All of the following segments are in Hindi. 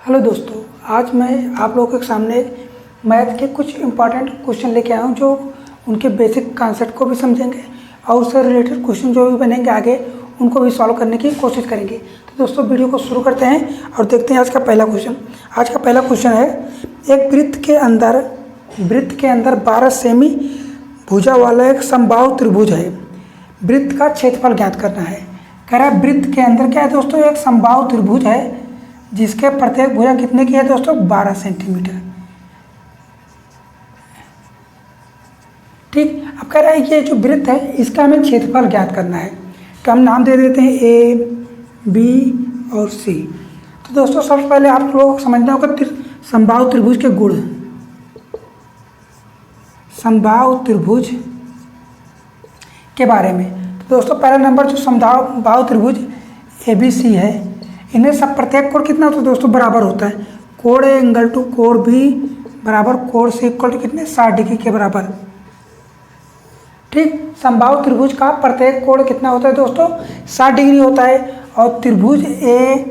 हेलो दोस्तों, आज मैं आप लोगों के सामने मैथ के कुछ इम्पॉर्टेंट क्वेश्चन लेके आया हूँ जो उनके बेसिक कॉन्सेप्ट को भी समझेंगे और उससे रिलेटेड क्वेश्चन जो भी बनेंगे आगे उनको भी सॉल्व करने की कोशिश करेंगे। तो दोस्तों वीडियो को शुरू करते हैं और देखते हैं आज का पहला क्वेश्चन। आज का पहला क्वेश्चन है, एक वृत्त के अंदर 12 सेमी भुजा वाला एक समबाहु त्रिभुज है। वृत्त का क्षेत्रफल ज्ञात करना है। कह रहा है वृत्त के अंदर क्या है दोस्तों, एक समबाहु त्रिभुज है जिसके प्रत्येक भुजा कितने की है दोस्तों, 12 सेंटीमीटर। ठीक, अब कह रहा है ये जो वृत्त है इसका हमें क्षेत्रफल ज्ञात करना है। तो हम नाम दे देते हैं ए, बी और सी। तो दोस्तों सबसे पहले आप लोगों को समझना होगा समबाहु त्रिभुज के गुण। समबाहु त्रिभुज के बारे में तो दोस्तों पहला नंबर जो समबाहु त्रिभुज ए बी सी है, इनमें सब प्रत्येक कोण कितना होता है दोस्तों, बराबर होता है। कोण ए एंगल टू कोण बी बराबर कोण सी इक्वल टू कितने, 60 डिग्री के बराबर। ठीक, समबाहु त्रिभुज का प्रत्येक कोण कितना होता है दोस्तों, 60 डिग्री होता है। और त्रिभुज ए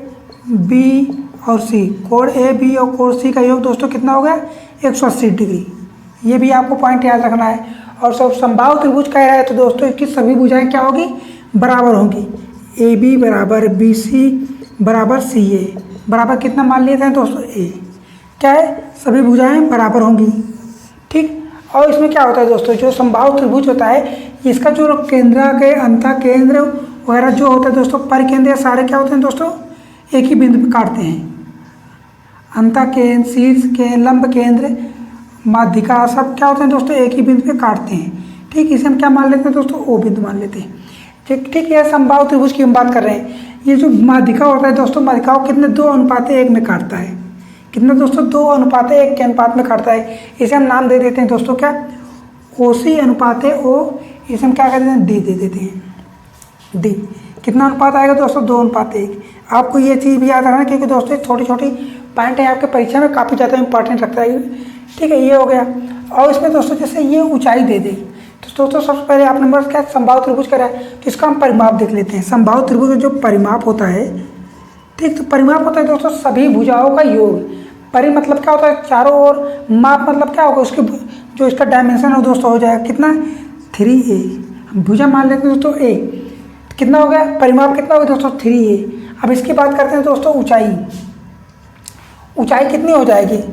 बी और सी, कोण ए बी और कोण सी का योग दोस्तों कितना हो गया, 180 डिग्री। ये भी आपको पॉइंट याद रखना है। और सब समबाहु त्रिभुज कह रहा है तो दोस्तों इसकी सभी भुजाएं क्या होगी, बराबर होंगी। ए बी बराबर बी सी बराबर सी ए बराबर कितना मान लिए थे दोस्तों, ए। क्या है, सभी भुजाएं बराबर होंगी। ठीक, और इसमें क्या होता है दोस्तों, जो समबाहु त्रिभुज होता है इसका जो केंद्र के अंतः केंद्र वगैरह जो होता है दोस्तों, परिकेंद्र सारे क्या होते हैं दोस्तों, एक ही बिंदु पे काटते हैं। अंतः केंद्र, शीर्ष के, लंब केंद्र, माध्यिका सब क्या होते हैं दोस्तों, एक ही बिंदु पे काटते हैं। ठीक, इसे हम क्या मान लेते हैं दोस्तों, ओ बिंदु मान लेते हैं। ठीक, यह समबाहु त्रिभुज की हम बात कर रहे हैं। ये जो माध्यिका होता है दोस्तों, माध्यिका को कितने 2:1 में काटता है। कितना दोस्तों, 2:1 के अनुपात में काटता है। इसे हम नाम दे देते हैं दोस्तों क्या, ओसी अनुपात ओ। इसे हम क्या कर देते हैं, डी दे देते हैं। डी कितना अनुपात आएगा दोस्तों, 2:1। आपको ये चीज़ भी याद रखना क्योंकि दोस्तों छोटी छोटी पॉइंट है आपके परीक्षा में काफ़ी ज़्यादा इंपॉर्टेंट रखता है। ठीक है, ये हो गया। और इसमें दोस्तों जैसे ये ऊंचाई दे दे तो दोस्तों सबसे पहले आप नंबर क्या समबाहु त्रिभुज करा है तो इसका हम परिमाप देख लेते हैं। समबाहु त्रिभुज का जो परिमाप होता है, ठीक, तो परिमाप होता है दोस्तों सभी भुजाओं का योग। परि मतलब क्या होता है, चारों ओर। माप मतलब क्या होगा, उसके जो इसका डायमेंशन है दोस्तों हो जाएगा कितना, 3a। हम भुजा मान लेते हैं दोस्तों ए, कितना हो गया, परिमाप कितना होगा दोस्तों, 3a। अब इसकी बात करते हैं दोस्तों ऊंचाई। ऊंचाई कितनी हो जाएगी,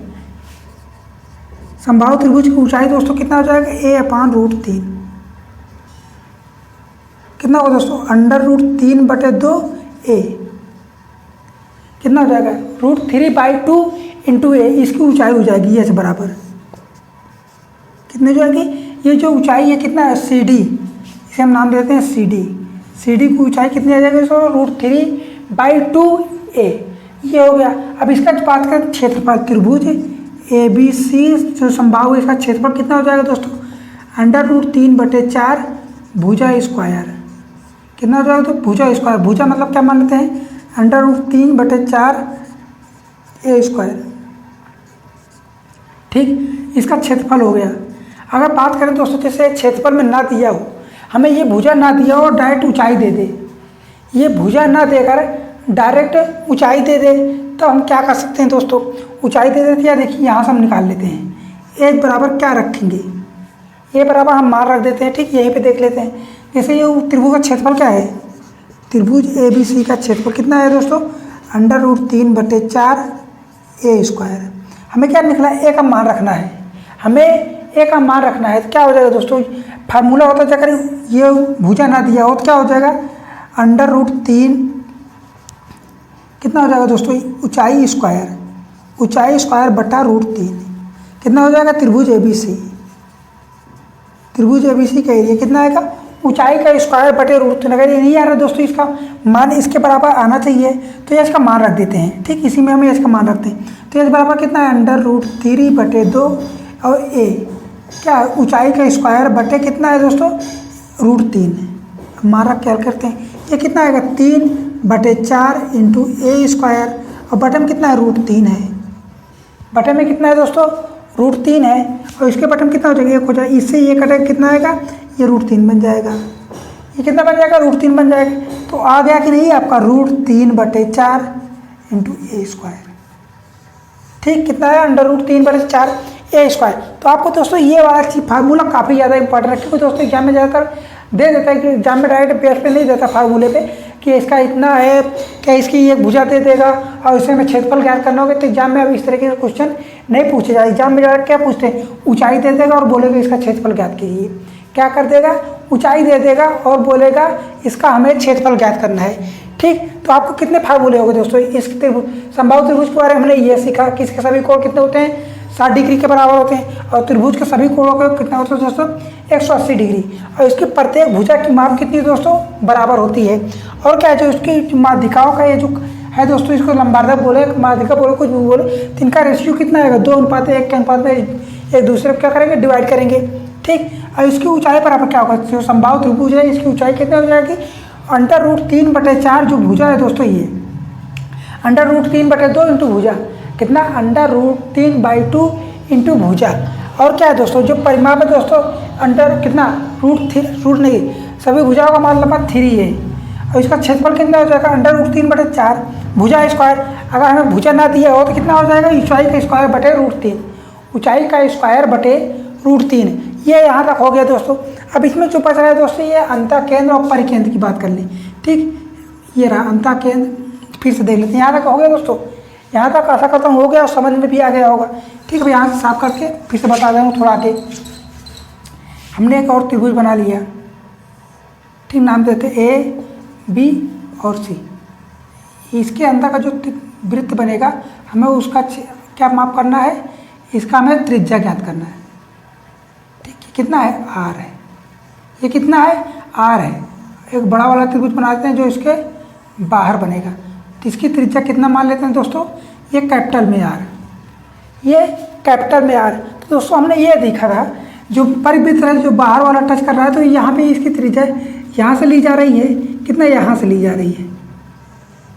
समबाहु त्रिभुज की ऊंचाई दोस्तों कितना हो जाएगा, a/√3। कितना होगा दोस्तों, √3/2a। कितना हो जाएगा, √3/2 × a। इसकी ऊंचाई हो जाएगी h बराबर कितने हो जाएगी, ये जो ऊंचाई है कितना है, CD। इसे हम नाम देते हैं CD। CD की ऊंचाई कितनी आ जाएगी दोस्तों, √3/2a। ये हो गया। अब इसका बात करें क्षेत्रफल, त्रिभुज ए बी सी जो समबाहु इसका क्षेत्रफल कितना हो जाएगा दोस्तों, √3/4 भुजा स्क्वायर। कितना हो जाएगा तो भुजा स्क्वायर। भुजा मतलब क्या मान लेते हैं, √3/4 a स्क्वायर। ठीक, इसका क्षेत्रफल हो गया। अगर बात करें दोस्तों जैसे क्षेत्रफल में ना दिया हो, हमें ये भुजा ना दिया हो, डायरेक्ट ऊंचाई दे दे। ये भुजा ना देकर डायरेक्ट ऊंचाई दे दे तो हम क्या कर सकते हैं दोस्तों, ऊंचाई दे देते हैं। देखिए यहाँ से हम निकाल लेते हैं, ए बराबर क्या रखेंगे, ए बराबर हम मान रख देते हैं। ठीक, यहीं पे देख लेते हैं। जैसे ये त्रिभुज का क्षेत्रफल क्या है, त्रिभुज ए बी सी का क्षेत्रफल कितना है दोस्तों, √3/4 a स्क्वायर। हमें क्या निकला, ए का मान रखना है। हमें ए का मान रखना है तो क्या हो जाएगा दोस्तों, फार्मूला होता है, अगर ये भुजा ना दिया हो तो क्या हो जाएगा, √3 कितना हो जाएगा दोस्तों, ऊंचाई स्क्वायर बटा √3 कितना हो जाएगा, त्रिभुज ए बी सी। त्रिभुज ए बी सी का एरिया कितना आएगा, ऊंचाई का स्क्वायर बटे √3। अगर ये नहीं आ रहा दोस्तों, इसका मान इसके बराबर आना चाहिए तो ये इसका मान रख देते हैं। ठीक, इसी में हम इसका मान रखते हैं तो ये बराबर कितना है, √3/2 और ए क्या ऊंचाई का स्क्वायर बटे कितना है दोस्तों, √3। मान रख क्या करते हैं, ये कितना आएगा, 3/4 × a स्क्वायर। और बटे में कितना है, √3 है। बटे में कितना है दोस्तों, √3 है। और इसके बटे में कितना हो जाएगा, 1 हो जाएगा। इससे ये कटेगा, कितना आएगा, ये √3 बन जाएगा। ये कितना बन जाएगा, √3 बन जाएगा। तो आ गया कि नहीं आपका, √3/4 × a स्क्वायर। ठीक, कितना है √3/4 ए स्क्वायर। तो आपको दोस्तों ये वाला फार्मूला काफ़ी ज़्यादा इंपॉर्टेंट है, क्योंकि दोस्तों एग्जाम में ज़्यादातर दे देता है कि एग्जाम में डायरेक्ट बेस पे नहीं देता फार्मूले पे कि इसका इतना है, क्या इसकी ये भुजा दे देगा और इसमें हमें क्षेत्रफल ज्ञात करना होगा। तो एग्जाम में अब इस तरीके के क्वेश्चन नहीं पूछे जाए। एग्जाम में डायरेक्ट क्या पूछते हैं, ऊंचाई दे देगा और बोलेगा इसका क्षेत्रफल ज्ञात कीजिए। क्या कर देगा, ऊंचाई दे देगा और बोलेगा इसका हमें क्षेत्रफल ज्ञात करना है। ठीक, तो आपको कितने फार्मूले हो गए दोस्तों इस संभावित त्रिभुज के बारे में हमने ये सीखा कि इसके सभी कोण कितने होते हैं, 60 डिग्री के बराबर होते हैं, और त्रिभुज के सभी कोणों के कितना होता है दोस्तों, 180 डिग्री, और इसकी प्रत्येक भुजा की माप कितनी दोस्तों, बराबर होती है। और क्या है, जो इसकी माध्यिकाओं का ये जो है दोस्तों, इसको लंबार्धक बोले, माध्यिका बोले, कुछ भी बोले, तो इनका रेशियो कितना आएगा, 2:1 के अनुपात में एक दूसरे को क्या करेंगे, डिवाइड करेंगे। ठीक, और इसकी ऊंचाई पर आप क्या होगा, जो संभावित त्रिभुज है इसकी ऊंचाई कितनी हो जाएगी, √3/4 जो भुजा है दोस्तों, ये √3/2 इंटू भुजा, कितना, √3/2 इंटू भुजा। और क्या है दोस्तों, जो परिमाप है दोस्तों, कितना, रूट नहीं, सभी भुजाओं का मान लंबा 3 है, और इसका क्षेत्रफल कितना हो जाएगा, √3/4 भुजा स्क्वायर। अगर हमें भुजा ना दिया हो तो कितना हो जाएगा, ऊंचाई का स्क्वायर बटे √3, ऊंचाई का स्क्वायर बटे √3। ये यहाँ तक हो गया दोस्तों। अब इसमें जो बच रहा है दोस्तों, ये अंतःकेंद्र और परिकेंद्र की बात कर लें। ठीक, ये रहा अंतःकेंद्र, फिर से देख लेते हैं। यहाँ तक हो गया दोस्तों, यहाँ तक आशा करता हूँ हो गया और समझ में भी आ गया होगा। ठीक है, यहाँ से साफ करके फिर से बता रहा हूँ थोड़ा आगे। हमने एक और त्रिभुज बना लिया, ठीक, नाम देते ए, बी और सी। इसके अंदर का जो वृत्त बनेगा, हमें उसका क्या माप करना है, इसका हमें त्रिज्या ज्ञात करना है। ठीक है, कितना है, आर है, ये कितना है, आर है। एक बड़ा वाला त्रिभुज बनाते हैं जो इसके बाहर बनेगा, तो इसकी त्रिज्या कितना मान लेते हैं दोस्तों, ये कैपिटल में आर, ये कैपिटल में आर। तो दोस्तों हमने ये देखा था, जो परिवृत्त है जो बाहर वाला टच कर रहा है, तो यहाँ पे इसकी त्रिज्या यहाँ से ली जा रही है, कितना, यहाँ से ली जा रही है।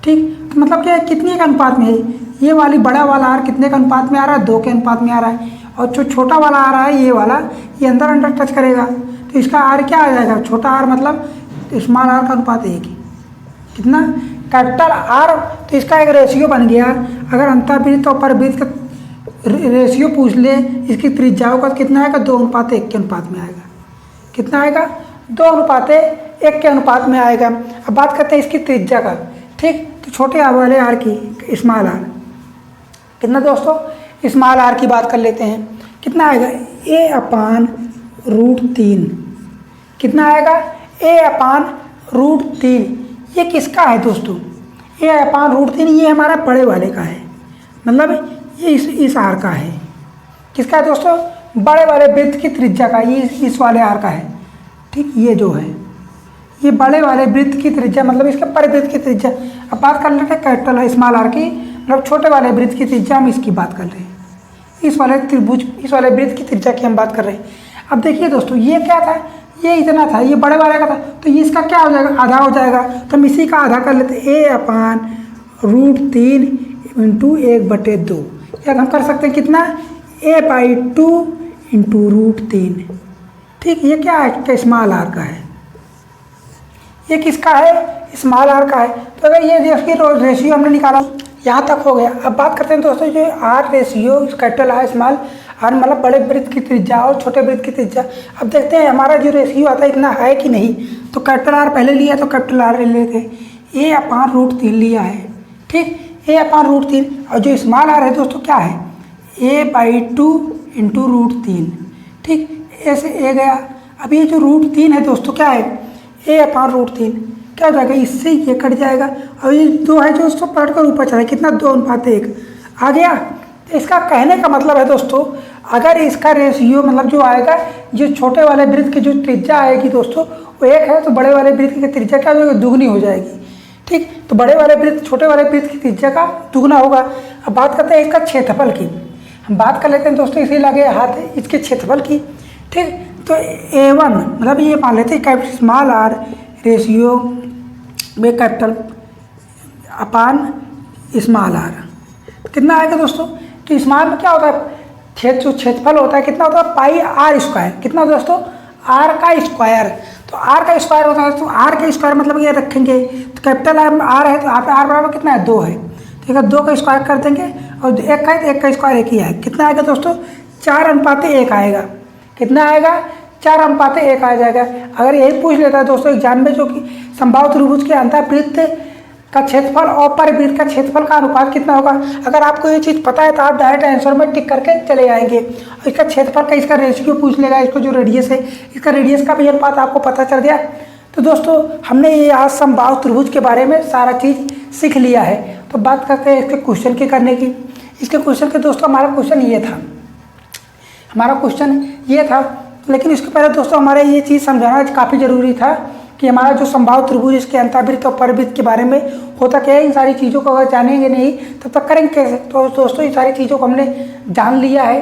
ठीक, तो मतलब क्या, कितने के अनुपात में है, ये वाली बड़ा वाला आर कितने के अनुपात में आ रहा है, 2 के अनुपात में आ रहा है, और जो छोटा वाला आ रहा है ये वाला, ये अंदर टच करेगा, तो इसका आर क्या आ जाएगा, छोटा आर मतलब स्मॉल आर का अनुपात 1, कितना, कैपिटल आर। तो इसका एक रेशियो बन गया। अगर अंतःवृत्त और परिवृत्त का रेशियो पूछ ले, इसकी त्रिज्याओं का कितना आएगा, 2:1 के अनुपात में आएगा। कितना आएगा, 2:1 के अनुपात में आएगा। अब बात करते हैं इसकी त्रिज्या का। ठीक, तो छोटे आर वाले आर की, स्मॉल आर कितना दोस्तों, स्मॉल आर की बात कर लेते हैं। कितना आएगा, a/√3, कितना आएगा, a/√3। ये किसका है दोस्तों, a/√3, ये हमारा बड़े वाले का है, मतलब ये इस आर का है। किसका है दोस्तों, बड़े वाले वृत्त की त्रिज्या का, ये इस वाले आर का है। ठीक, ये जो है ये बड़े वाले वृत्त की त्रिज्या, मतलब इसके परिवृत्त की त्रिज्या। अब बात कर लेते हैं कैपिटल स्मॉल आर की, मतलब छोटे वाले वृत्त की त्रिज्या, हम इसकी बात कर रहे हैं। इस वाले त्रिभुज, इस वाले वृत्त की त्रिज्या की हम बात कर रहे हैं। अब देखिए दोस्तों, ये क्या था, ये इतना था, ये बड़े वाले का था, तो ये इसका क्या हो जाएगा, आधा हो जाएगा। तो हम इसी का आधा कर लेते हैं, a/√3 इंटू 1/2, या हम कर सकते हैं कितना, a/2 इंटू √3। ठीक, ये क्या है, स्मॉल आर का है, ये किसका है, स्मॉल आर का है। तो अगर ये इसकी रेशियो हमने निकाला, यहाँ तक हो गया। अब बात करते हैं दोस्तों, जो R ratio, capital R small R, मतलब बड़े वृत्त की त्रिज्या और छोटे वृत्त की त्रिज्या। अब देखते हैं हमारा जो रेशियो आता है इतना है कि नहीं। तो कैपिटल आर पहले लिया, तो कैपिटल आर ले लेते हैं, a/√3 लिया है। ठीक, a/√3, और जो स्मॉल आर है दोस्तों क्या है, a/2 इंटू √3। ठीक, ऐसे ए गया। अब ये जो √3 है दोस्तों क्या है, a/√3 क्या हो जाएगा, इससे ये कट जाएगा, और ये 2 है जो उसको पलट कर ऊपर चला, कितना, 2:1 आ गया। तो इसका कहने का मतलब है दोस्तों, अगर इसका रेशियो मतलब जो आएगा, जो छोटे वाले वृत्त की जो त्रिज्या आएगी दोस्तों वो 1 है, तो बड़े वाले वृत्त की त्रिज्या क्या हो जाएगी, दुगनी हो जाएगी। ठीक, तो बड़े वाले वृत्त छोटे वाले वृत्त की त्रिज्या का दुगना होगा। अब बात करते हैं इसका क्षेत्रफल की। हम बात कर लेते हैं दोस्तों, इसी लगे हाथ है इसके क्षेत्रफल की। ठीक, तो a1 मतलब ये मान लेते हैं कैपिटल स्मॉल आर रेशियो में कैपिटल अपान स्मॉल आर, कितना आएगा दोस्तों। तो स्मॉल में क्या होता है, क्षेत्रफल होता है, कितना होता है, πr²। कितना दोस्तों, आर का स्क्वायर। तो आर का स्क्वायर होता है, तो आर का स्क्वायर मतलब ये रखेंगे, तो कैपिटल आर है, तो यहाँ पे आर बराबर कितना है, 2 है। ठीक है, 2 का स्क्वायर कर देंगे और एक का है, एक का स्क्वायर एक ही है, कितना आएगा दोस्तों 4:1 आएगा। कितना आएगा 4:1 आ जाएगा। अगर यही पूछ लेता है दोस्तों एग्जाम में जो कि समबाहु त्रिभुज के अंतःवृत्त का क्षेत्रफल और परिवृत्त का क्षेत्रफल का अनुपात कितना होगा, अगर आपको ये चीज़ पता है तो आप डायरेक्ट आंसर में टिक करके चले जाएंगे। इसका क्षेत्रफल का इसका रेशियो पूछ लेगा, इसको जो रेडियस है इसका रेडियस का भी अनुपात आपको पता चल गया। तो दोस्तों हमने ये आज समबाहु त्रिभुज के बारे में सारा चीज़ सीख लिया है। तो बात करते हैं इसके क्वेश्चन की करने की। इसके क्वेश्चन के दोस्तों हमारा क्वेश्चन ये था, लेकिन इसके पहले दोस्तों हमारे ये चीज़ समझाना काफ़ी ज़रूरी था कि हमारा जो समबाहु त्रिभुज इसके अंतःवृत्त और परिवृत्त के बारे में होता क्या है। इन सारी चीज़ों को अगर जानेंगे नहीं तब तक करेंगे कैसे। तो दोस्तों ये सारी चीज़ों को हमने जान लिया है।